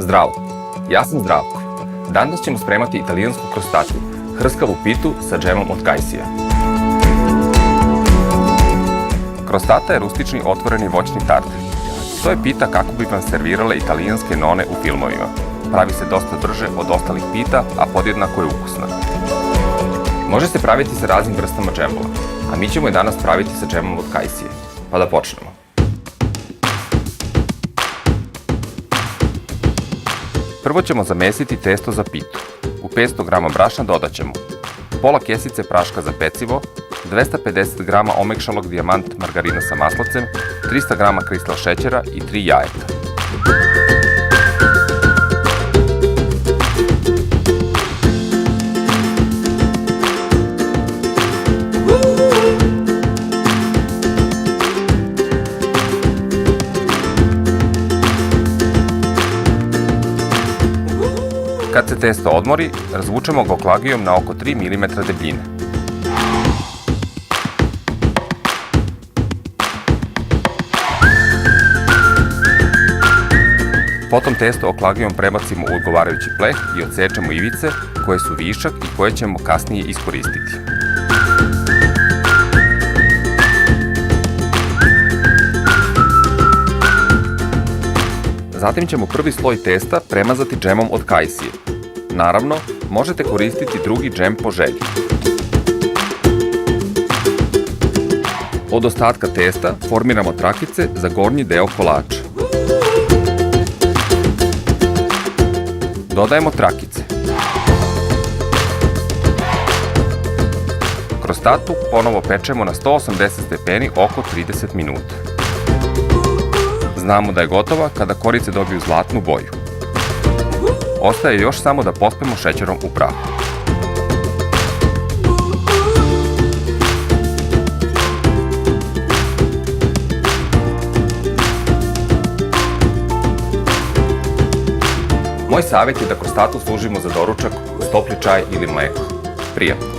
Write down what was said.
Zdravo, ja sam Zdravko. Danas ćemo spremati italijansku krostatu, hrskavu pitu sa džemom od kajsija. Krostata je rustični otvoreni voćni tart. To je pita kako bi vam servirale italijanske none u filmovima. Pravi se dosta brže od ostalih pita, a podjednako je ukusna. Može se praviti sa raznim vrstama džemova, a mi ćemo je danas praviti sa džemom od kajsije. Pa da počnemo. Prvo ćemo zamesiti testo za pitu. U 500 g brašna dodat ćemo pola kesice praška za pecivo, 250 g omekšalog dijamant margarina sa maslacem, 300 g kristal šećera i 3 jajeta. Kad se testo odmori, razvučemo ga oklagijom na oko 3 mm debljine. Potom testo oklagijom prebacimo u odgovarajući pleh i odsečemo ivice koje su višak i koje ćemo kasnije iskoristiti. Zatim ćemo prvi sloj testa premazati džemom od kajsije. Naravno, možete koristiti drugi džem po želji. Od ostatka testa formiramo trakice za gornji deo kolača. Dodajemo trakice. Krostatu ponovo pečemo na 180 stepeni oko 30 minuta. Znamo da je gotova kada korice dobiju zlatnu boju. Ostaje još samo da pospemo šećerom u prahu. Moj savjet je da krostatu služimo za doručak uz topli čaj ili mleko. Prijatno!